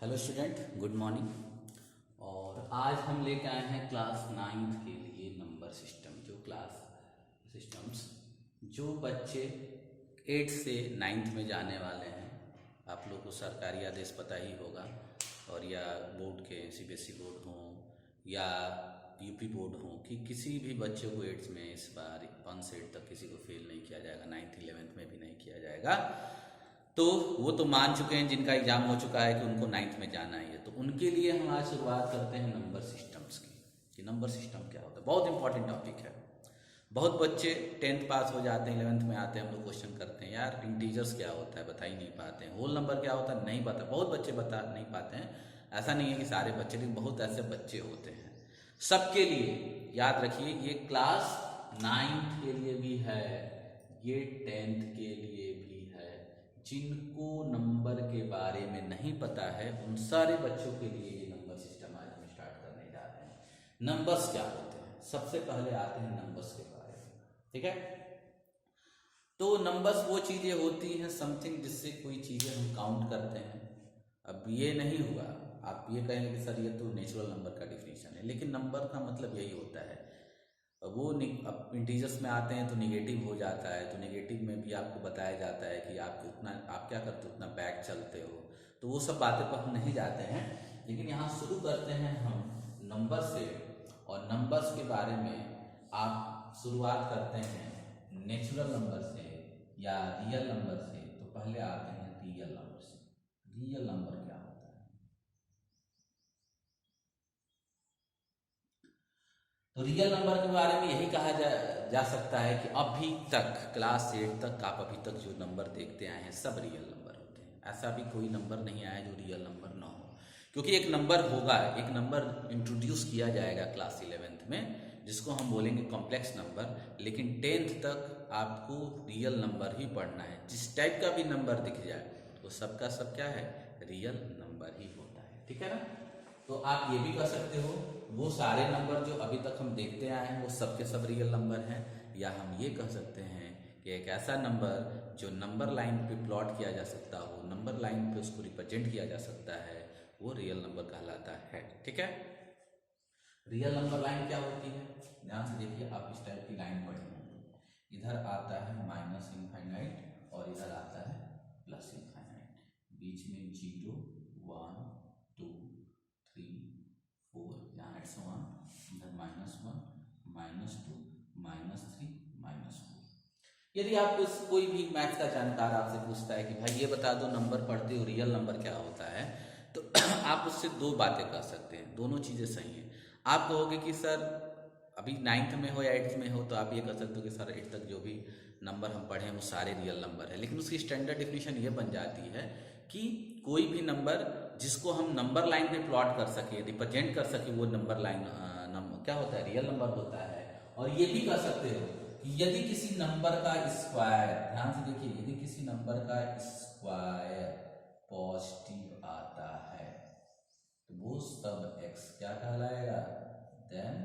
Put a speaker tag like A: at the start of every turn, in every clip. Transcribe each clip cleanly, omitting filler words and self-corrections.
A: Hello student, good morning. और आज हम लेके आए हैं क्लास 9th के लिए नंबर सिस्टम। जो क्लास सिस्टम्स जो बच्चे 8th से 9th में जाने वाले हैं, आप लोग को सरकारी आदेश पता ही होगा, और या बोर्ड के सीबीएसई बोर्ड हों या यूपी बोर्ड हो, कि किसी भी बच्चे को 8th में इस बार 1 से 8 तक किसी को फेल नहीं किया जाएगा, 9th 11th में भी नहीं किया जाएगा। तो वो तो मान चुके हैं, जिनका एग्जाम हो चुका है कि उनको 9th में जाना ही है, तो उनके लिए हम आज शुरुआत करते हैं नंबर सिस्टम्स की, कि नंबर सिस्टम क्या होता है। बहुत इंपॉर्टेंट टॉपिक है। बहुत बच्चे 10th पास हो जाते हैं, 11th में आते हैं, हम लोग क्वेश्चन करते हैं, यार इंटीजर्स क्या होता है बता ही नहीं पाते हैं, होल नंबर क्या होता है नहीं पता, बहुत बच्चे बता नहीं पाते हैं। ऐसा नहीं है कि सारे बच्चे, लेकिन बहुत ऐसे बच्चे होते हैं। सबके लिए याद रखिए, ये क्लास 9th के लिए भी है, ये 10th के लिए भी है। जिनको नंबर के बारे में नहीं पता है उन सारे बच्चों के लिए ये नंबर सिस्टम आज हम स्टार्ट करने जा रहे हैं। नंबर्स क्या होते हैं, सबसे पहले आते हैं नंबर्स के बारे में। ठीक है, तो नंबर्स वो चीजें होती हैं, समथिंग जिससे कोई चीजें हम काउंट करते हैं। अब ये नहीं हुआ, आप ये कहेंगे कि सर ये तो नेचुरल नंबर का डिफिनीशन है, लेकिन नंबर का मतलब यही होता है। वो अब इंटीजर्स में आते हैं तो निगेटिव हो जाता है, तो निगेटिव में भी आपको बताया जाता है कि आप उतना, आप क्या करते हो, उतना बैक चलते हो। तो वो सब बातें पर हम नहीं जाते हैं, लेकिन यहाँ शुरू करते हैं हम नंबर से। और नंबर्स के बारे में आप शुरुआत करते हैं नेचुरल नंबर से या रियल नंबर से। तो पहले आते हैं रियल नंबर से। रियल नंबर क्या होता है? तो रियल नंबर के बारे में यही कहा जा सकता है कि अभी तक क्लास 8 तक आप अभी तक जो नंबर देखते आए हैं सब रियल नंबर होते हैं। ऐसा भी कोई नंबर नहीं आया जो रियल नंबर ना हो, क्योंकि एक नंबर होगा, एक नंबर इंट्रोड्यूस किया जाएगा क्लास 11th में, जिसको हम बोलेंगे कॉम्प्लेक्स नंबर। लेकिन 10th तक आपको रियल नंबर ही पढ़ना है। जिस टाइप का भी नंबर दिख जाए वो सबका सब क्या है, रियल नंबर ही होता है। ठीक है ना? तो आप ये भी कर सकते हो, वो सारे नंबर जो अभी तक हम देखते आए हैं वो सब के सब रियल नंबर हैं। या हम ये कह सकते हैं कि एक ऐसा नंबर जो नंबर लाइन पे प्लॉट किया जा सकता हो, नंबर लाइन पे उसको रिप्रेजेंट किया जा सकता है, वो रियल नंबर कहलाता है। ठीक है, रियल नंबर लाइन क्या होती है, ध्यान से देखिए। आप इस टाइप की लाइन पढ़ी होंगी, इधर आता है माइनस इनफाइनाइट और इधर आता है प्लस इनफाइनाइट, बीच में 0 1 2 3 4, यहाँ एट समान, इधर -1 -2 -3 -4। यदि आप कोई भी मैथ का जानकार आपसे पूछता है कि भाई ये बता दो नंबर पढ़ते हो रियल नंबर क्या होता है, तो आप उससे दो बातें कर सकते हैं, दोनों चीज़ें सही हैं। आप कहोगे कि सर अभी 9th में हो या 8th में हो, तो आप ये कह सकते हो कि सर 8th तक जो भी नंबर हम पढ़े हैं वो सारे रियल नंबर है। लेकिन उसकी स्टैंडर्ड डिफिनीशन ये बन जाती है कि कोई भी नंबर जिसको हम नंबर लाइन में प्लॉट कर सके, रिप्रेजेंट कर सके, वो नंबर लाइन नंबर क्या होता है, रियल नंबर होता है। और ये भी कर सकते हो कि यदि किसी नंबर का स्क्वायर, ध्यान से देखिए, यदि किसी नंबर का स्क्वायर पॉजिटिव आता है तो वो सब x क्या कहलाएगा, then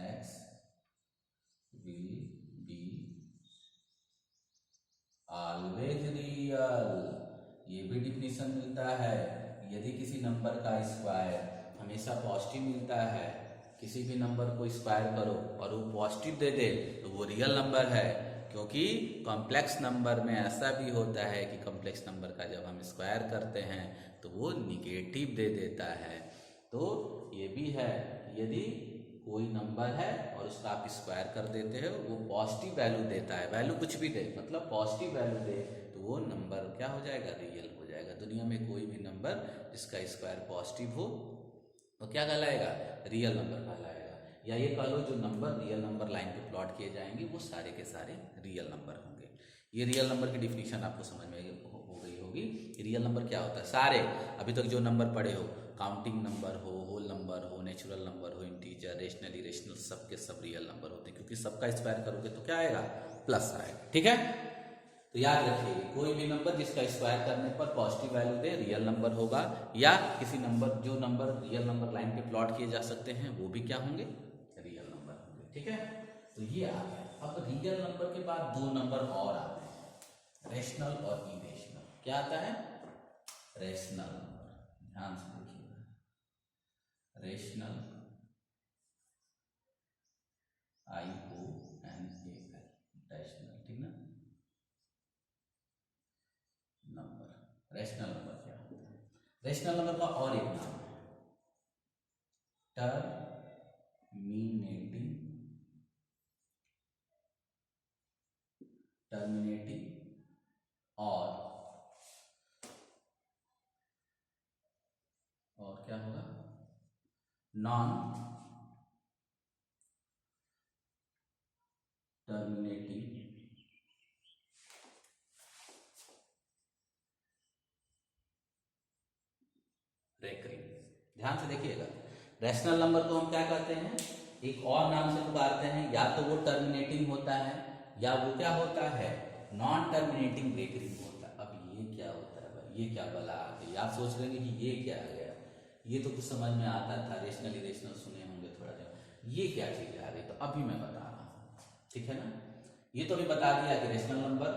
A: x will be always real. ये भी डिफिनीशन मिलता है, यदि किसी नंबर का स्क्वायर हमेशा पॉजिटिव मिलता है, किसी भी नंबर को स्क्वायर करो और वो पॉजिटिव दे दे तो वो रियल नंबर है। क्योंकि कॉम्प्लेक्स नंबर में ऐसा भी होता है कि कॉम्प्लेक्स नंबर का जब हम स्क्वायर करते हैं तो वो निगेटिव दे देता है। तो ये भी है, यदि कोई नंबर है और उसका आप स्क्वायर कर देते हो, वो पॉजिटिव वैल्यू देता है, वैल्यू कुछ भी दे, मतलब पॉजिटिव वैल्यू दे, तो वो नंबर क्या हो जाएगा, रियल हो जाएगा। दुनिया में कोई भी नंबर जिसका स्क्वायर पॉजिटिव हो वो क्या कहलाएगा, रियल नंबर कहलाएगा। या ये कह लो जो नंबर रियल नंबर लाइन पे प्लॉट किए जाएंगे वो सारे के सारे रियल नंबर होंगे। ये रियल नंबर की डिफिनीशन आपको समझ में हो गई होगी। रियल नंबर क्या होता है, सारे अभी तक जो नंबर पढ़े हो, काउंटिंग नंबर हो, होल नंबर हो, नेचुरल नंबर हो, इंटीजर, रेशनल, इरेशनल, सब के सब रियल नंबर होते हैं, क्योंकि सबका स्क्वायर करोगे तो क्या आएगा, प्लस आएगा। ठीक है, तो याद रखिए कोई भी नंबर जिसका स्क्वायर करने पर पॉजिटिव वैल्यू दे रियल नंबर होगा, या किसी नंबर, जो नंबर रियल नंबर लाइन पे प्लॉट किए जा सकते हैं वो भी क्या होंगे, रियल नंबर होंगे। ठीक है, तो ये आ गया। अब रियल नंबर के बाद दो नंबर और आते हैं, रेशनल और इरेशनल। क्या आता है, रेशनल नंबर, ध्यान से देखिएगा, रेशनल IONAL, रेशनल, ठीक ना, नंबर। रेशनल नंबर क्या होता है? रेशनल नंबर का और एक नाम है टर्मिनेटिंग और क्या होगा, नॉन टर्मिनेटिंग रेकरिंग। ध्यान से देखिएगा, रैशनल नंबर को हम क्या कहते हैं, एक और नाम से पुकारते हैं, या तो वो टर्मिनेटिंग होता है या वो क्या होता है, नॉन टर्मिनेटिंग रेकरिंग होता है। अब ये क्या होता है भाई, ये क्या बला आ गई, आप सोच रहे हैं कि ये क्या आ गया, ये तो कुछ समझ में आता था, रेशनल इरेशनल सुने होंगे थोड़ा सा, ये क्या चीज आ रही, तो अभी मैं बता रहा हूँ, ठीक है ना। ये तो अभी बता दिया कि रेशनल नंबर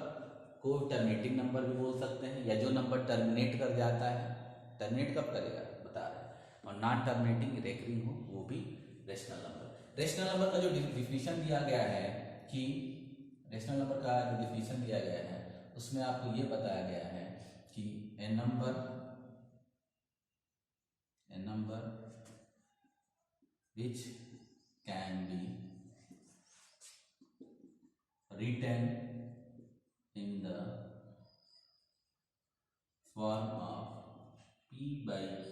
A: को टर्मिनेटिंग नंबर भी बोल सकते हैं, या जो नंबर टर्मिनेट कर जाता है, टर्मिनेट कब करेगा बता रहे हैं, और नॉन टर्मिनेटिंग रेकरिंग हो वो भी रेशनल नंबर। रेशनल नंबर का जो डिफिनीशन दिया गया है कि रेशनल नंबर का जो डिफिनीशन दिया गया है उसमें आपको ये बताया गया है कि ए number which can be written in the form of P by Q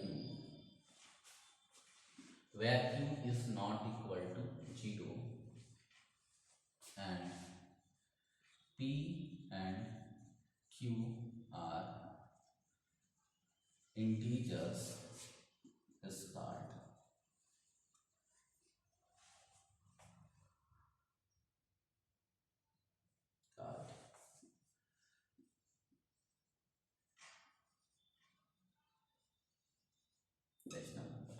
A: where Q is not equal to 0 and P and Q are integers is called rational number.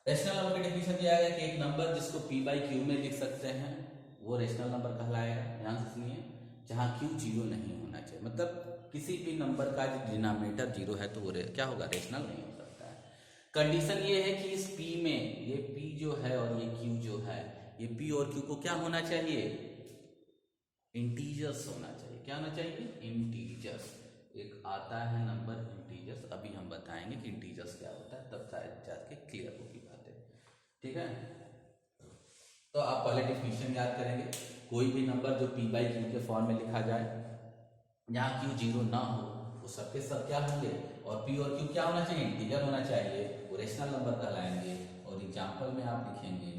A: Rational number का डेफिनेशन दिया गया कि एक number जिसको P by Q में लिख सकते हैं वो रेशनल नंबर कहलाएगा। ध्यान से सुनिए, जहाँ Q जीरो नहीं होना चाहिए, मतलब किसी भी नंबर का जो डिनोमिनेटर जीरो है तो वो क्या होगा, रेशनल नहीं हो सकता है। कंडीशन ये है कि इस P में ये P जो है और ये Q जो है, ये P और Q को क्या होना चाहिए, इंटीजर्स होना चाहिए। क्या होना चाहिए, इंटीजर्स। एक आता है नंबर इंटीजर्स, अभी हम बताएंगे कि इंटीजर्स क्या होता है, तब शायद जाके क्लियर होगी बातें, ठीक है। तो आप पहले डिफिनीशन याद करेंगे, कोई भी नंबर जो P by Q के फॉर्म में लिखा जाए, यहाँ Q जीरो ना हो, वो सबके सब क्या होंगे, और P और Q क्या होना चाहिए, इंटीजर होना चाहिए, वो रेशनल नंबर कहलाएंगे। और एग्जाम्पल में आप लिखेंगे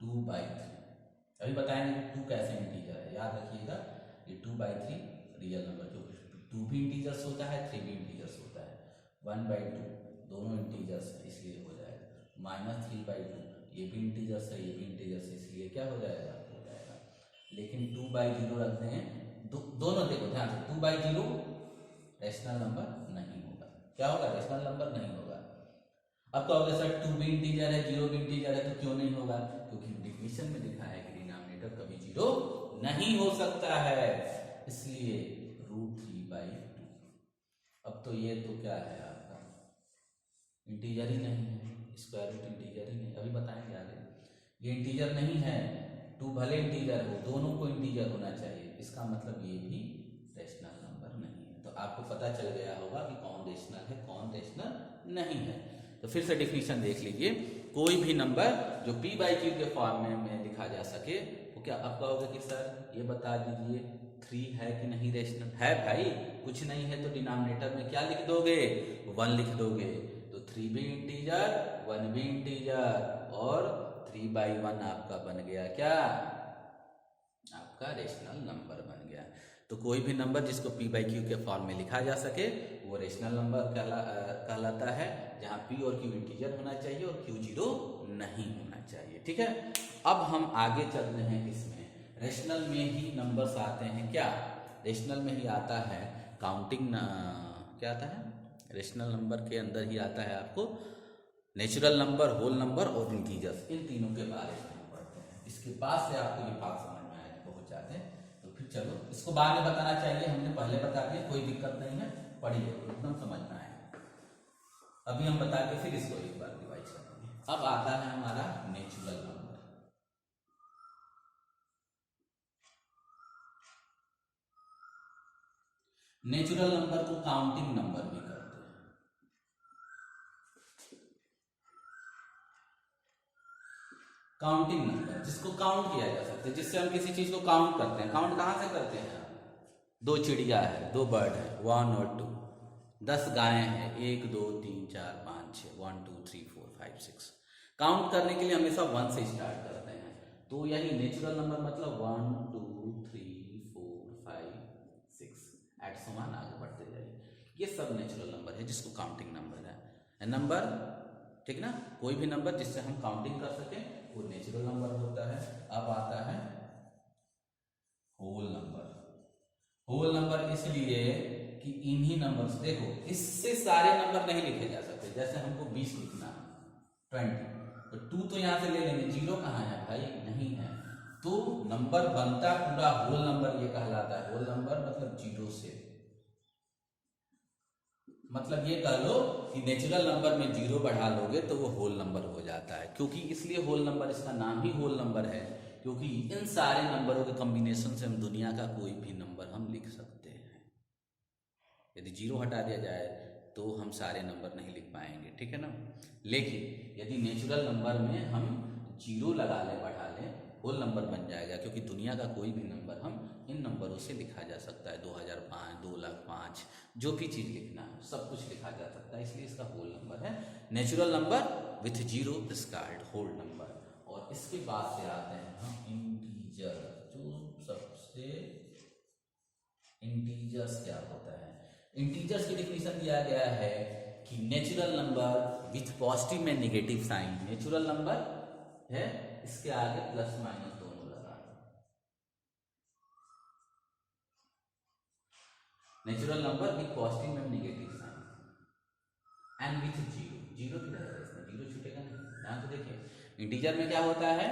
A: 2/3, अभी बताएंगे 2 कैसे इंटीजर है, याद रखिएगा ये 2/3 रियल नंबर, क्योंकि 2 भी इंटीजर्स होता है, 3 भी इंटीजर्स होता है, 1/2 दोनों इंटीजर्स है इसलिए हो जाएगा, -3/2 ये भी इंटीजर्स है, ये भी इंटीजर्स है, इसलिए क्या हो जाएगा, हो जाएगा। लेकिन 2/0 रखते हैं, दोनों देखो ध्यान से, 2/0 रेशनल नंबर नहीं होगा। क्या होगा, रेशनल नंबर नहीं होगा। अब तो अगर सर 2 भी इंटीजर है, 0 भी इंटीजर है, तो क्यों नहीं होगा, क्योंकि डिफिनीशन में लिखा है कि डिनोमिनेटर कभी जीरो नहीं हो सकता है, इसलिए √3/2। अब तो ये तो क्या है आपका, इंटीजर ही नहीं है, स्क्वायर रूट इंटीजर ही नहीं, अभी बताएंगे आगे। ये इंटीजर नहीं है, 2 भले इंटीजर हो, दोनों को इंटीजर होना चाहिए, इसका मतलब ये भी रेशनल नंबर नहीं है। तो आपको पता चल गया होगा कि कौन रेशनल है, कौन रेशनल नहीं है। तो फिर से डिफिनीशन देख लीजिए, कोई भी नंबर जो P by Q के फॉर्म में लिखा जा सके, तो क्या आप कहोगे कि सर ये बता दीजिए 3 है कि नहीं रेशनल है, भाई कुछ नहीं है तो डिनोमिनेटर में क्या लिख दोगे, 1 लिख दोगे, तो 3 भी इंटीजर 1 भी इंटीजर, और 3/1 आपका बन गया क्या, आपका रेशनल नंबर बन गया। तो कोई भी नंबर जिसको P by Q के फॉर्म में लिखा जा सके वो रेशनल नंबर कहलाता है, जहाँ P और Q इंटीजर होना चाहिए और Q जीरो नहीं होना चाहिए, ठीक है। अब हम आगे चल रहे हैं, इसमें रेशनल में ही नंबर्स आते हैं, क्या रेशनल में ही आता है काउंटिंग, क्या आता है रेशनल नंबर के अंदर ही आता है आपको नेचुरल नंबर, होल नंबर और इंटीजर्स, इन तीनों के बारे में हम पढ़ते हैं। इसके बाद से आपको ये बात समझ में आएगी बहुत ज़्यादा। तो फिर चलो, इसको बाद में बताना चाहिए, हमने पहले बता दिया, कोई दिक्कत नहीं है, पढ़िए एकदम समझ में आएगा। अभी हम बता के फिर इसको एक बार रिवाइज करेंगे। अब आता है हमारा नेचुरल नंबर। नेचुरल नंबर को काउंटिंग नंबर भी कहते हैं। काउंटिंग नंबर जिसको काउंट किया जा सकता है, जिससे हम किसी चीज को काउंट करते हैं। काउंट कहाँ से करते हैं? दो चिड़िया है, दो बर्ड है, 1 और 2, 10 गायें हैं, 1 2 3 4 5 6, 1 2 3 4 5 6। काउंट करने के लिए हमेशा 1 से स्टार्ट करते हैं। तो यही नेचुरल नंबर मतलब 1 2 3 4 5 6 एट समान आगे बढ़ते जाइए। ये सब नेचुरल नंबर है जिसको काउंटिंग नंबर है। नंबर ठीक ना, कोई भी नंबर जिससे हम काउंटिंग कर सके वो नेचुरल नंबर होता है। अब आता है होल नंबर। होल नंबर इसलिए कि इन्हीं नंबर, देखो इससे सारे नंबर नहीं लिखे जा सकते। जैसे हमको 20 लिखना है, 20, तो 2 तो यहां से ले लेंगे, 0 कहाँ है भाई? नहीं है। तो नंबर बनता पूरा होल नंबर ये कहलाता है। होल नंबर मतलब 0 से, मतलब ये कह लो कि नेचुरल नंबर में 0 बढ़ा लोगे तो वो होल नंबर हो जाता है। क्योंकि इसलिए होल नंबर, इसका नाम ही होल नंबर है, क्योंकि इन सारे नंबरों के कॉम्बिनेशन से हम दुनिया का कोई भी नंबर हम लिख सकते हैं। यदि 0 हटा दिया जाए तो हम सारे नंबर नहीं लिख पाएंगे, ठीक है ना। लेकिन यदि नेचुरल नंबर में हम 0 लगा लें, बढ़ा लें, होल नंबर बन जाएगा। क्योंकि दुनिया का कोई भी नंबर हम इन नंबरों से लिखा जा सकता है। 2005, 2,05,000, जो भी चीज़ लिखना है सब कुछ लिखा जा सकता है। इसलिए इसका होल नंबर है natural number with 0 is called whole number. और इसके बाद से आते हैं हम इंटीजर। जो सबसे इंटीजर्स क्या होता है? इंटीजर्स की डिफिनेशन दिया गया है कि नेचुरल नंबर विथ पॉजिटिव में नेगेटिव साइन। नेचुरल नंबर है, इसके आगे प्लस माइनस दोनों लगा। नेचुरल नंबर विथ पॉजिटिव में नेगेटिव साइन एंड विथ 0। 0 की रहेगा इसमें, 0 छूटेगा नहीं। ध्यान से देखिए इंटीजर में क्या होता है,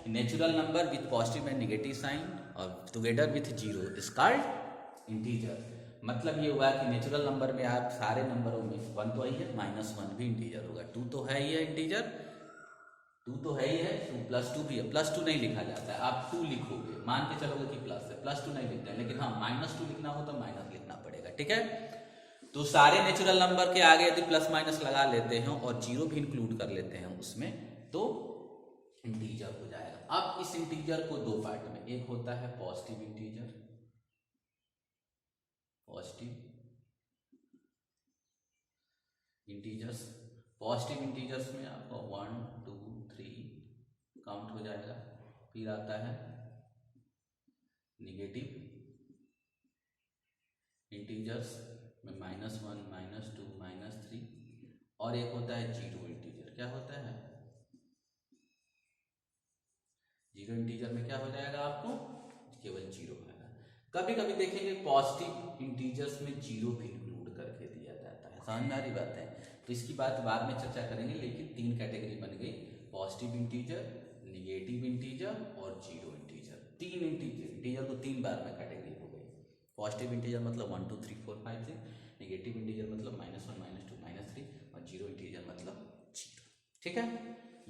A: natural number with positive and negative sign और together with 0 is called integer. मतलब ये हुआ कि नेचुरल नंबर में आप सारे नंबरों में 1 तो ही है, -1 भी इंटीजर होगा, 2 तो है ही है इंटीजर, 2 तो है ही है, 2 +2 भी है। +2 नहीं लिखा जाता है, आप 2 लिखोगे, मान के चलोगे कि प्लस है, +2 नहीं लिखते हैं। लेकिन हाँ -2 लिखना हो तो माइनस लिखना पड़ेगा, ठीक है। तो सारे नेचुरल नंबर के आगे यदि प्लस माइनस लगा लेते हैं और 0 भी इंक्लूड कर लेते हैं उसमें, तो इंटीजर हो जाएगा। अब इस इंटीजर को 2 पार्ट में, एक होता है positive integer, positive integers. Positive integers में आपको 1 2 3 काउंट हो जाएगा। फिर आता है नेगेटिव इंटीजर्स में -1 -2 -3, और एक होता है 0 इंटीजर। क्या होता है? 0 इंटीजर में क्या हो जाएगा आपको? केवल 0 आएगा। कभी कभी देखेंगे पॉजिटिव इंटीजर्स में 0 भी इंक्लूड करके दिया जाता है, समझदारी बात है। तो इसकी बात बाद में चर्चा करेंगे। लेकिन 3 कैटेगरी बन गई, पॉजिटिव इंटीजर, नेगेटिव इंटीजर और 0 इंटीजर। 3 इंटीजर को 3 बार में कैटेगरी हो गई। पॉजिटिव इंटीजर मतलब 1 2 3 4 5 6, नेगेटिव इंटीजर मतलब -1 -2 -3, और 0 इंटीजर मतलब 0, ठीक है।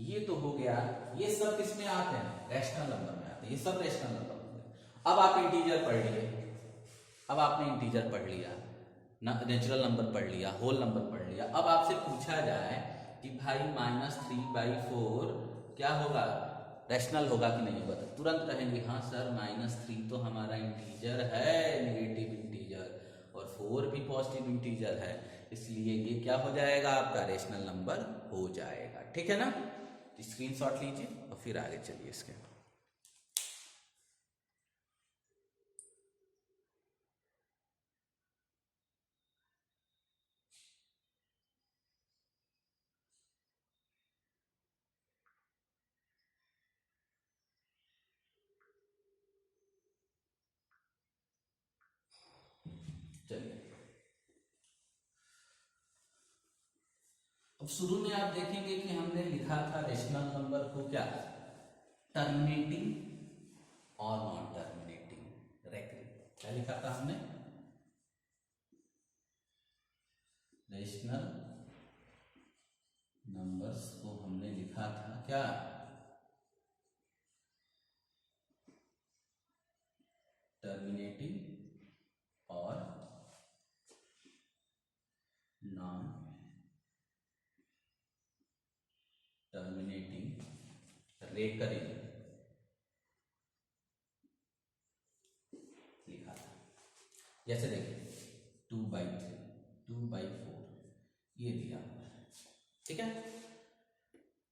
A: ये तो हो गया। ये सब किसमें आते हैं? रैशनल नंबर में आते हैं। ये सब रैशनल नंबर होते हैं। अब आप इंटीजर पढ़ लिए, अब आपने इंटीजर पढ़ लिया, नेचुरल नंबर पढ़ लिया, होल नंबर पढ़ लिया। अब आपसे पूछा जाए कि भाई -3/4 क्या होगा? रैशनल होगा कि नहीं होगा? तो तुरंत कहेंगे हाँ सर -3 तो हमारा इंटीजर है, नेगेटिव इंटीजर, और 4 भी पॉजिटिव इंटीजर है, इसलिए ये क्या हो जाएगा? आपका रैशनल नंबर हो जाएगा, ठीक है ना। स्क्रीनशॉट लीजिए और फिर आगे चलिए इसके। चलिए अब शुरू में आप देखेंगे कि हमने लिखा था रेशनल नंबर को क्या? टर्मिनेटिंग और नॉन टर्मिनेटिंग रेकरिंग। क्या लिखा था हमने? रेशनल नंबर्स को हमने लिखा था क्या, टर्मिनेटिंग और नॉन टर्मिनेटिंग रेकरिंग लिखा था। जैसे देखिए 2/3, 2/4 ये दिया हुआ है, ठीक है।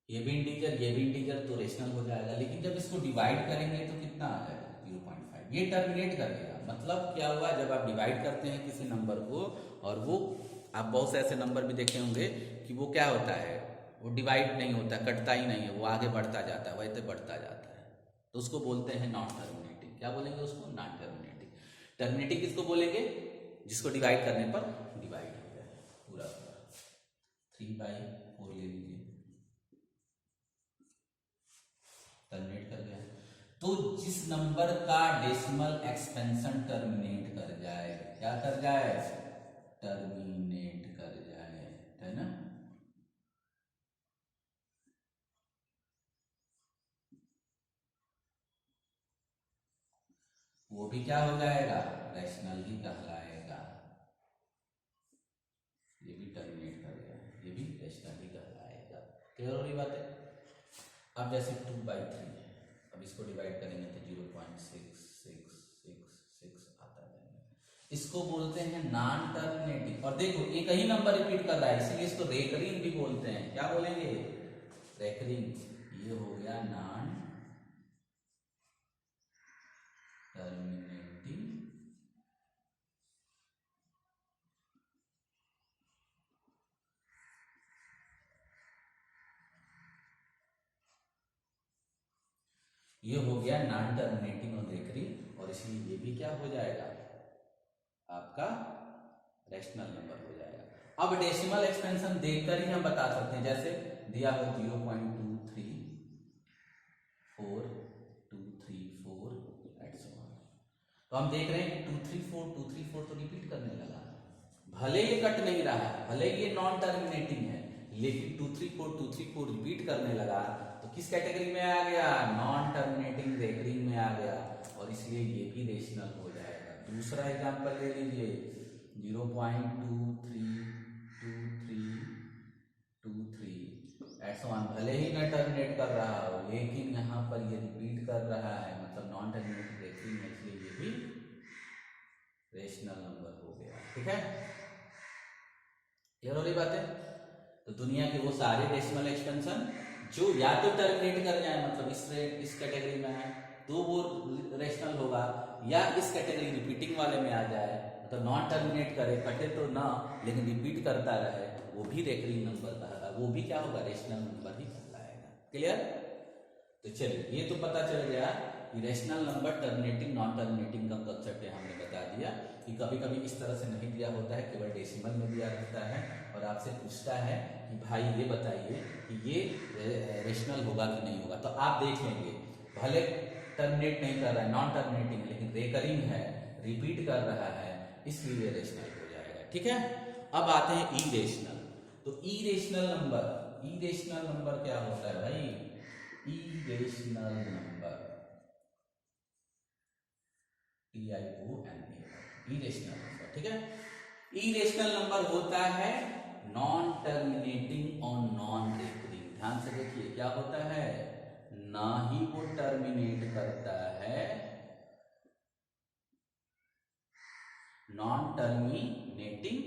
A: ये भी इंटीजर तो रेशनल हो जाएगा, लेकिन जब इसको डिवाइड करेंगे तो कितना आ जाएगा 0.5। ये टर्मिनेट कर देगा। मतलब क्या हुआ, जब आप डिवाइड करते हैं किसी नंबर को, और वो आप बहुत से ऐसे नंबर भी देखे होंगे कि वो क्या होता है, वो डिवाइड नहीं होता, कटता ही नहीं है, वो आगे बढ़ता जाता है, वैसे बढ़ता जाता है, तो उसको बोलते हैं नॉन टर्मिनेटिंग। क्या बोलेंगे उसको, नॉन टर्मिनेटिंग। टर्मिनेटिंग किसको बोलेंगे, जिसको डिवाइड करने पर डिवाइड हो जाए पूरा पूरा। 3/4 ले लीजिए, टर्मिनेट कर गया। तो जिस नंबर का डेसिमल एक्सपेंशन टर्मिनेट कर जाए, क्या कर जाए, टर्मिनेट कर जाए, है ना। वो भी क्या हो जाएगा, रैशनल ही कहलाएगा। ये भी टर्मिनेट कर गया, ये भी रैशनल ही कहलाएगा। क्लियर हो रही बात है। अब जैसे 2/3 है, अब इसको डिवाइड करेंगे तो 0.66666 आता है। इसको बोलते हैं नॉन टर्मिनेटिंग। और देखो एक ही नंबर रिपीट कर रहा है, इसीलिए इसको रेकरिंग भी बोलते हैं। क्या बोलेंगे, रेकरिंग। ये हो गया नॉन टर्मिनेटिंग ये हो गया नॉन टर्मिनेटिंग और रेकरिंग, और इसलिए ये भी क्या हो जाएगा, आपका रैशनल नंबर हो जाएगा। अब डेसिमल एक्सपेंशन देखकर ही हम बता सकते हैं। जैसे दिया हो 0.234 तो हम देख रहे हैं 234 तो रिपीट करने लगा। भले ये कट नहीं रहा है, भले ये नॉन टर्मिनेटिंग है, लेकिन 234 रिपीट करने लगा, तो किस कैटेगरी में आ गया, नॉन टर्मिनेटिंग रेकरिंग में आ गया, और इसलिए ये भी रेशनल हो जाएगा। दूसरा एग्जांपल ले लीजिए 0.2323 भले ही न टर्मिनेट कर रहा हो, लेकिन यहाँ पर ये रिपीट कर रहा है, मतलब नॉन टर्मिनेटिंग रेकरिंग है, इसलिए ये भी रेशनल नंबर हो गया। ठीक है, क्लियर हो रही बात है। तो दुनिया के वो सारे डेसिमल एक्सपेंशन जो या तो टर्मिनेट कर जाए, मतलब इस कैटेगरी में है तो वो रेशनल होगा, या इस कैटेगरी रिपीटिंग वाले में आ जाए, मतलब नॉन टर्मिनेट करे, कटे तो ना लेकिन रिपीट करता रहे, वो भी रेकरिंग नंबर कहलाएगा, वो भी क्या होगा, रेशनल नंबर ही कहलाएगा। क्लियर। तो चलिए ये तो पता चल गया कि rational number terminating non terminating का कंसेप्ट हमने बता दिया कि कभी कभी इस तरह से नहीं दिया होता है, केवल डेसिमल में दिया रहता है, और आपसे पूछता है कि भाई ये बताइए कि ये रेशनल होगा कि नहीं होगा। तो आप देख लेंगे भले टर्मिनेट नहीं कर रहा है, नॉन टर्मिनेटिंग, लेकिन रेकरिंग है, रिपीट कर रहा है, इसलिए रेशनल हो जाएगा। ठीक है। अब आते हैं इरेशनल। तो इरेशनल नंबर क्या होता है भाई, इरेशनल नंबर, इरेशनल नंबर। ठीक है। इरेशनल नंबर होता है नॉन टर्मिनेटिंग और नॉन रेकरिंग। ध्यान से देखिए क्या होता है, ना ही वो टर्मिनेट करता है, नॉन टर्मिनेटिंग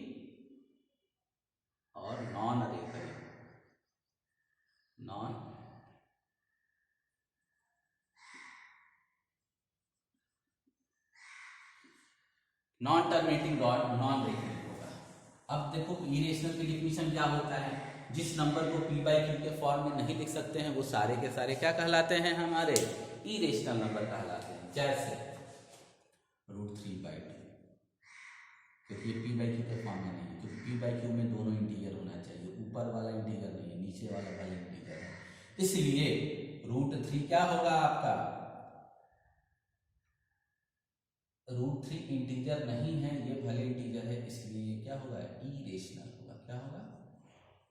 A: और non recurring, non terminating non recurring होगा। अब देखो इरेशनल की डिफिनीशन क्या होता है, जिस नंबर को p/q के फॉर्म में नहीं लिख सकते हैं वो सारे के सारे क्या कहलाते हैं, हमारे इरेशनल नंबर कहलाते हैं। जैसे √3/2, क्योंकि ये p/q के फॉर्म में नहीं है, क्योंकि p/q में दोनों इंटीजर होना चाहिए, ऊपर वाला इंटीजर नहीं है, नीचे वाला भले इंटीजर है, इसलिए √3 क्या होगा आपका, √3 इंटीजर नहीं है, ये भले इंटीजर है, इसलिए क्या होगा, इरेशनल होगा। क्या होगा,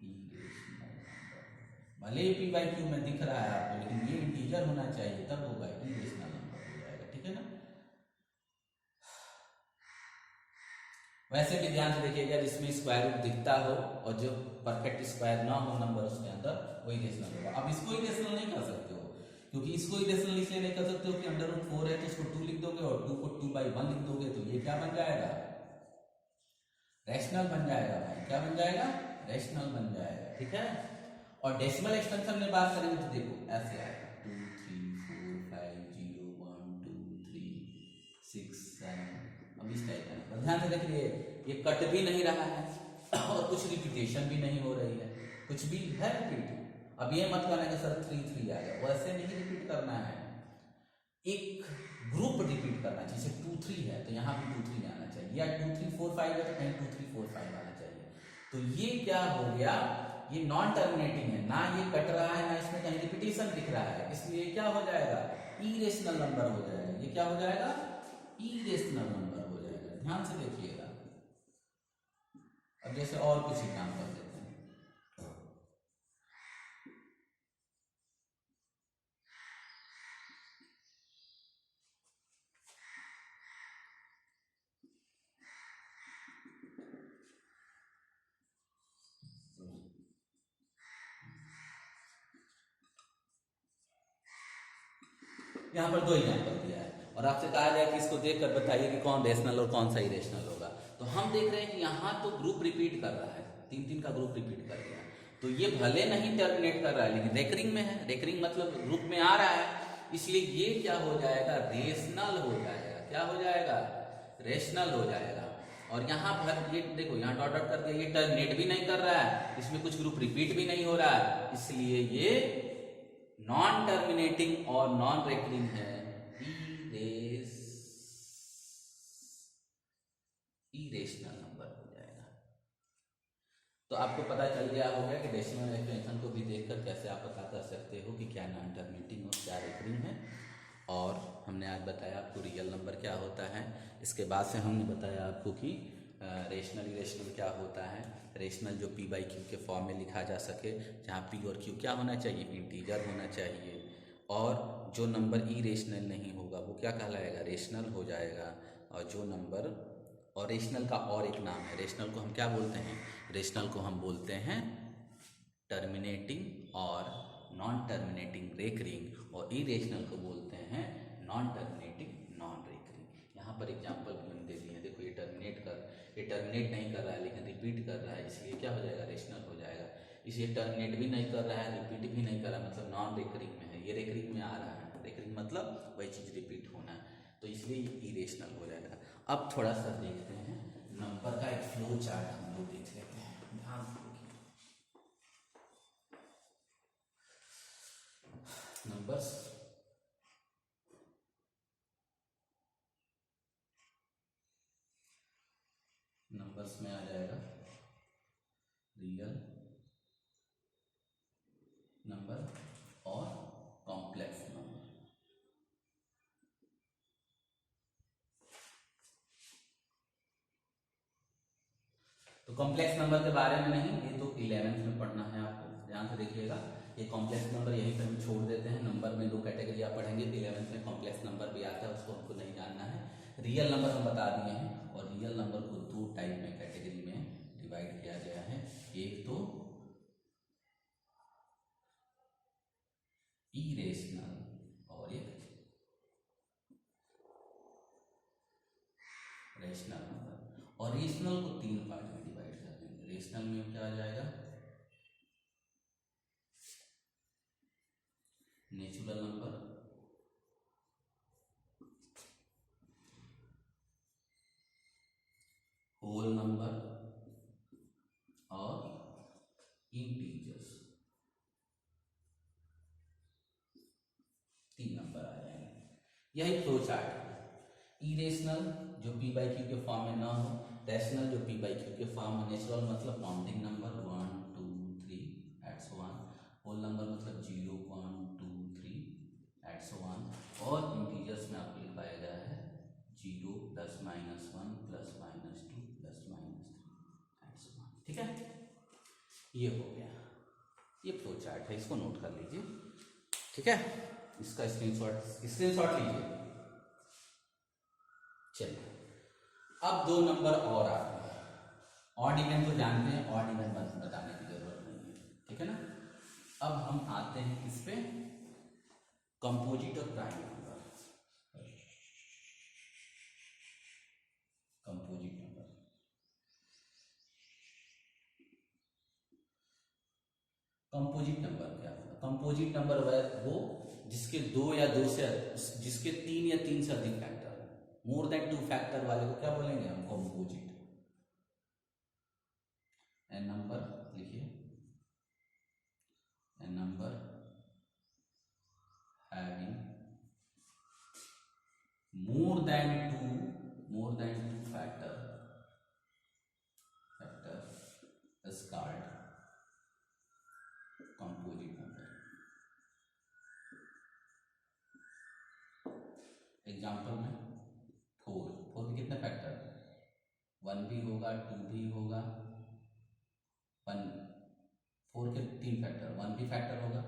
A: इरेशनल नंबर। भले ही पी बाई क्यू में दिख रहा है आपको, लेकिन ये इंटीजर होना चाहिए, तब होगा इरेशनल नंबर हो जाएगा। ठीक है ना। वैसे भी ध्यान से देखिएगा, जिसमें स्क्वायर रूट दिखता हो और जो परफेक्ट स्क्वायर ना हो नंबर उसके अंदर, वो इरेशनल होगा। अब इसको इरेशनल नहीं कर सकते हो, क्योंकि इसको इरेशनल इसलिए नहीं कर सकते हो कि अंडर रूट 4 है तो उसको 2 लिख दोगे और 2 को 2/1 लिख दोगे, तो ये क्या बन जाएगा, रैशनल बन जाएगा भाई। क्या बन जाएगा, रैशनल बन जाएगा। ठीक है। और डेसिमल एक्सटेंशन में बात करेंगे तो देखो ऐसे आएगा 2 3 4 5 0 1 2 3 6 7। अब इस टाइप का ध्यान से देखिए, ये कट भी नहीं रहा है और कुछ रिपीटेशन भी नहीं हो रही है, कुछ भी है रिपीट। अब ये मत करना कि सर 3 3 आ गया, वैसे नहीं रिपीट करना है, एक ग्रुप रिपीट करना चाहिए। जैसे 2 3 है तो यहाँ भी 2 3 आना चाहिए, या 2 3 4 5 है तो कहीं 2 3 4 5 आना चाहिए। तो ये क्या हो गया, ये नॉन टर्मिनेटिंग है, ना ये कट रहा है ना इसमें कहीं रिपीटेशन दिख रहा है, इसलिए क्या हो जाएगा, इरेशनल नंबर हो जाएगा। ये क्या हो जाएगा, इरेशनल नंबर हो जाएगा। ध्यान से देखिएगा। अब जैसे और कुछ एग्जाम्पल देते हैं। यहाँ पर 2 एग्जाम्पल दिया है और आपसे कहा गया कि इसको देखकर बताइए कि कौन रेशनल और कौन सा इरेशनल होगा। तो हम देख रहे हैं कि यहाँ तो ग्रुप रिपीट कर रहा है, 3 3 का ग्रुप रिपीट कर गया, तो ये भले नहीं टर्मिनेट कर रहा है लेकिन रेकरिंग में है, रेकरिंग मतलब ग्रुप में आ रहा है, इसलिए ये क्या हो जाएगा, रेशनल हो जाएगा। क्या हो जाएगा, रेशनल हो जाएगा। और यहाँ पर ये देखो, यहाँ डॉट डॉट करके ये टर्मिनेट भी नहीं कर रहा है, इसमें कुछ ग्रुप रिपीट भी नहीं हो रहा है, इसलिए ये नॉन टर्मिनेटिंग और नॉन रेकरिंग है, इरेशनल नंबर हो जाएगा। तो आपको पता चल गया होगा कि डेसिमल एक्सपेंशन को भी देखकर कैसे आप पता कर सकते हो कि क्या नॉन टर्मिनेटिंग और क्या रेकरिंग है। और हमने आज बताया आपको रियल नंबर क्या होता है, इसके बाद से हमने बताया आपको कि रेशनल इरेशनल क्या होता है। रेशनल जो पी बाई क्यू के फॉर्म में लिखा जा सके, जहाँ पी और क्यू क्या होना चाहिए, इंटीजर होना चाहिए, और जो नंबर इरेशनल नहीं होगा वो क्या कहलाएगा, रेशनल हो जाएगा। और जो नंबर, और रेशनल का और एक नाम है, रेशनल को हम क्या बोलते हैं, रेशनल को हम बोलते हैं टर्मिनेटिंग और नॉन टर्मिनेटिंग रेकरिंग, और इरेशनल को बोलते हैं नॉन टर्मिनेटिंग नॉन रेकरिंग। यहाँ पर एग्जांपल भी हम दे दिए हैं, देखो ये टर्मिनेट नहीं कर रहा है लेकिन रिपीट कर रहा है, इसलिए क्या हो जाएगा, रेशनल हो जाएगा। इसलिए टर्मिनेट भी नहीं कर रहा है, रिपीट भी नहीं कर रहा है, मतलब नॉन रेकरिंग में है, ये रेकरिंग में आ रहा है, रेकरिंग मतलब वही चीज़ रिपीट होना, तो इसलिए ये इरेशनल हो जाएगा। अब थोड़ा सा देखते हैं नंबर का एक फ्लो चार्ट हम लोग देख लेते हैं, ध्यान से देखिए। नंबर्स में आ जाएगा रियल नंबर और कॉम्प्लेक्स नंबर। तो कॉम्प्लेक्स नंबर के बारे में नहीं, ये तो 11th में पढ़ना है आपको, ध्यान से देखिएगा। ये कॉम्प्लेक्स नंबर यहीं पे हम छोड़ देते हैं, नंबर में 2 कैटेगरी आप पढ़ेंगे, 11th में कॉम्प्लेक्स नंबर भी आता है, उसको हमको नहीं जानना है। रियल नंबर हम बता दिए हैं, और रियल नंबर को 2 टाइप में कैटेगरी में डिवाइड किया गया है, एक तो इरेशनल और एक रेशनल नंबर। और रेशनल को 3 पार्ट में डिवाइड कर देंगे। रेशनल में क्या आ जाएगा, नेचुरल नंबर, होल नंबर और इंटीजर्स, 3 नंबर आ जाएंगे। यही फ्लो चार्ट है। इरेशनल जो पी बाई क्यू के फॉर्म में ना हो, रैशनल जो पी बाई क्यू के फॉर्म में, नेचुरल मतलब काउंटिंग नंबर 1 2 3 एट्स 1, होल नंबर मतलब 0 1 2 3 एट्स 1, और इंटीजर्स में आपको लिखवाया गया है 0 plus minus 1 plus minus 2 plus minus 3 एट्स 1। ठीक है, ये हो गया ये फ्लो चार्ट है, इसको नोट कर लीजिए, ठीक है। इसका स्क्रीनशॉट लीजिए। चलिए अब 2 नंबर और आते हैं। ऑड इवन तो जानते हैं, ऑड इवन बताने की जरूरत नहीं है, ठीक है ना। अब हम आते हैं किस पे, कंपोजिट और prime number. Composite number, composite number क्या होगा? कंपोजिट नंबर वो जिसके 2 या 2 से, जिसके 3 या 3 से अधिक फैक्टर, मोर देन 2 फैक्टर वाले को क्या बोलेंगे हम? कंपोजिट। एन नंबर लिखिए, an number having more than two factor is called composite number. Example में 4 के कितने फैक्टर? 1 भी होगा, 2 भी होगा, 4 के 3 फैक्टर, 1 भी फैक्टर होगा,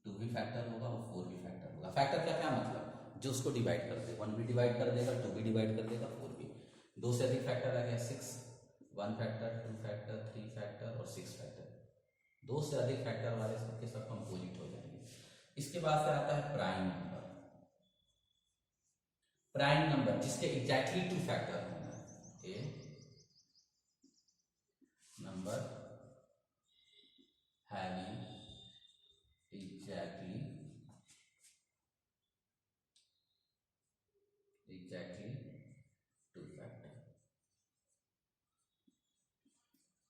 A: 2 भी फैक्टर होगा और 4 भी फैक्टर होगा। फैक्टर का क्या मतलब? जो उसको डिवाइड कर दे, 1 भी डिवाइड कर देगा, 2 भी डिवाइड कर देगा, 4 भी। 2 से अधिक फैक्टर आ गया 6, 1 फैक्टर, 2 फैक्टर, 3 फैक्टर और 6 फैक्टर। 2 से अधिक फैक्टर वाले सबके सब कंपोजिट हो जाएंगे। इसके बाद से आता है प्राइम नंबर। प्राइम नंबर जिसके एग्जैक्टली 2 फैक्टर होंगे, a number having exactly 2 factor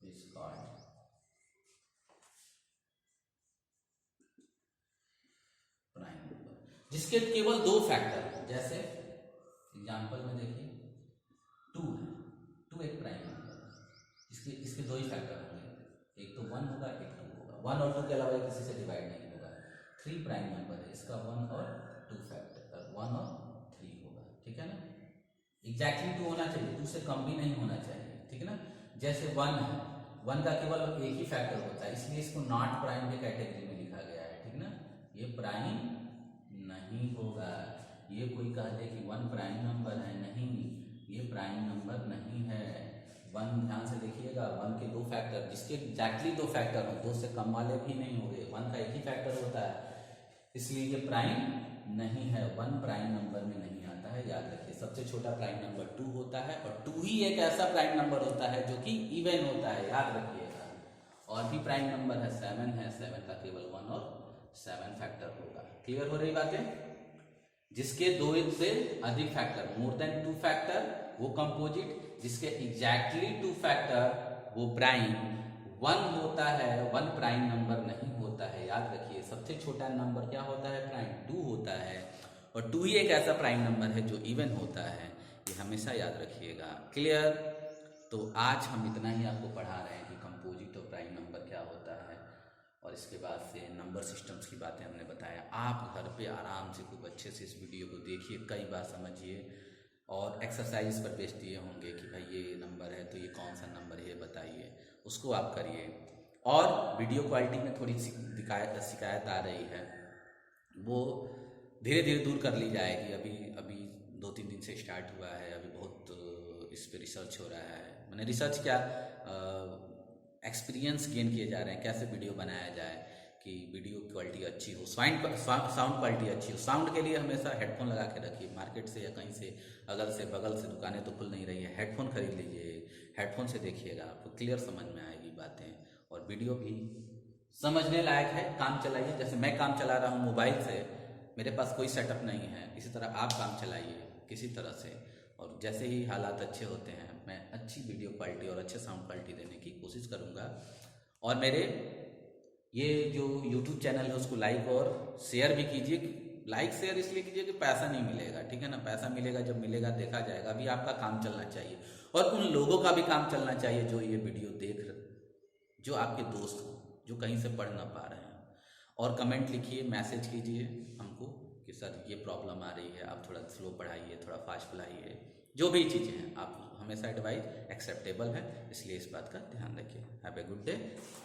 A: is called prime number. जिसके केवल 2 फैक्टर, जैसे एग्जांपल में देखिए 2 है, 2 एक प्राइम नंबर है, इसके 2 ही फैक्टर होंगे, एक तो 1 होगा, एक 2 होगा। 1 और 2 के अलावा किसी से डिवाइड नहीं होगा। 3 प्राइम नंबर है, इसका 1 और 2 फैक्टर, 1 और 3 होगा, ठीक है ना। एग्जैक्टली 2 होना चाहिए, 2 से कम भी नहीं होना चाहिए, ठीक है ना। जैसे 1 है, 1 का केवल एक ही फैक्टर होता है, इसलिए इसको नॉट प्राइम के कैटेगरी में लिखा गया है, ठीक ना। ये प्राइम नहीं होगा। ये कोई कह दे कि 1 प्राइम नंबर है, नहीं, ये प्राइम नंबर नहीं है। 1 ध्यान से देखिएगा, 1 के 2 फैक्टर, जिसके एग्जैक्टली 2 फैक्टर हो, 2 से कम वाले भी नहीं होंगे, 1 का एक ही फैक्टर होता है, इसलिए ये प्राइम नहीं है। 1 प्राइम नंबर में नहीं आता है, याद रखिए। सबसे छोटा प्राइम नंबर 2 होता है, और 2 ही एक ऐसा प्राइम नंबर होता है जो कि इवन होता है, याद रखिएगा। और भी प्राइम नंबर है, 7 है, 7 का केवल 1 और 7 फैक्टर होगा। क्लियर हो रही बातें? जिसके 2 से अधिक फैक्टर, मोर देन 2 फैक्टर, वो कंपोजिट। जिसके एग्जैक्टली 2 फैक्टर, वो प्राइम। 1 होता है, 1 प्राइम नंबर नहीं होता है, याद रखिए। सबसे छोटा नंबर क्या होता है? प्राइम 2 होता है, और 2 ही एक ऐसा प्राइम नंबर है जो इवन होता है, ये हमेशा याद रखिएगा। क्लियर? तो आज हम इतना ही आपको पढ़ा रहे हैं कि कंपोजिट और प्राइम नंबर क्या होता है, और इसके बाद से नंबर सिस्टम्स की बातें हमने बताया। आप घर पे आराम से खूब अच्छे से इस वीडियो को देखिए, कई बार समझिए, और एक्सरसाइज पर बेस दिए होंगे कि भाई ये नंबर है तो ये कौन सा नंबर है बताइए, उसको आप करिए। और वीडियो क्वालिटी में थोड़ी शिकायत आ रही है, वो धीरे धीरे दूर कर ली जाएगी। अभी 2-3 दिन से स्टार्ट हुआ है, अभी बहुत इस पर रिसर्च हो रहा है। मैंने रिसर्च क्या, एक्सपीरियंस गेन किए जा रहे हैं, कैसे वीडियो बनाया जाए कि वीडियो क्वालिटी अच्छी हो, साउंड क्वालिटी अच्छी हो। साउंड के लिए हमेशा हेडफोन लगा के रखिए। मार्केट से या कहीं से अगल से बगल से दुकानें तो खुल नहीं रही है, हेडफोन खरीद लीजिए, हेडफोन से देखिएगा, आपको क्लियर समझ में आएगी बातें, और वीडियो भी समझने लायक है। काम चलाइए, जैसे मैं काम चला रहा हूँ मोबाइल से, मेरे पास कोई सेटअप नहीं है, इसी तरह आप काम चलाइए किसी तरह से, और जैसे ही हालात अच्छे होते हैं मैं अच्छी वीडियो क्वालिटी और अच्छे साउंड क्वालिटी देने की कोशिश करूँगा। और मेरे ये जो YouTube चैनल है उसको लाइक और शेयर भी कीजिए। लाइक शेयर इसलिए कीजिए कि पैसा नहीं मिलेगा, ठीक है ना। पैसा मिलेगा जब मिलेगा देखा जाएगा। अभी आपका काम चलना चाहिए, और उन लोगों का भी काम चलना चाहिए जो ये वीडियो देख रहे, जो आपके दोस्त हो, जो कहीं से पढ़ ना पा रहे हैं। और कमेंट लिखिए, मैसेज कीजिए हमको कि सर ये प्रॉब्लम आ रही है, आप थोड़ा स्लो पढ़ाइए, थोड़ा फास्ट पढ़ाइए, जो भी चीज़ें हैं आप हमेशा एडवाइस एक्सेप्टेबल है, इसलिए इस बात का ध्यान रखिए। Have a good day.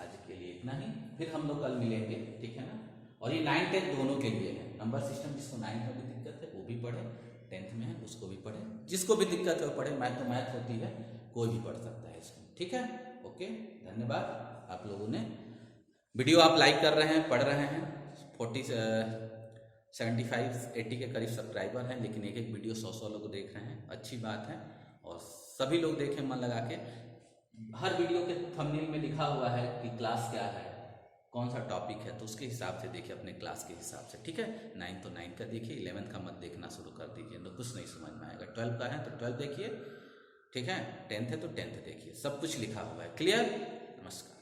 A: आज के लिए इतना ही, फिर हम लोग कल मिलेंगे, ठीक है ना। और ये 9th 10th दोनों के लिए है नंबर सिस्टम। जिसको 9th में भी दिक्कत है वो भी पढ़े, 10th में है उसको भी पढ़े, जिसको भी दिक्कत है वो पढ़े। मैथ तो मैथ होती है, कोई भी पढ़ सकता है इसमें, ठीक है। ओके, धन्यवाद। आप लोगों ने वीडियो आप लाइक कर रहे हैं, पढ़ रहे हैं। 75-80 के करीब सब्सक्राइबर हैं, लेकिन एक एक वीडियो 100 लोग देख रहे हैं, अच्छी बात है। और सभी लोग देखें मन लगा के। हर वीडियो के थंबनेल में लिखा हुआ है कि क्लास क्या है, कौन सा टॉपिक है, तो उसके हिसाब से देखिए, अपने क्लास के हिसाब से, ठीक है। 9th तो 9th का देखिए, 11th का मत देखना शुरू कर दीजिए, तो कुछ नहीं समझ में आएगा। 12th का है तो 12th देखिए, ठीक है। 10th है तो 10th देखिए, सब कुछ लिखा हुआ है। क्लियर? नमस्कार।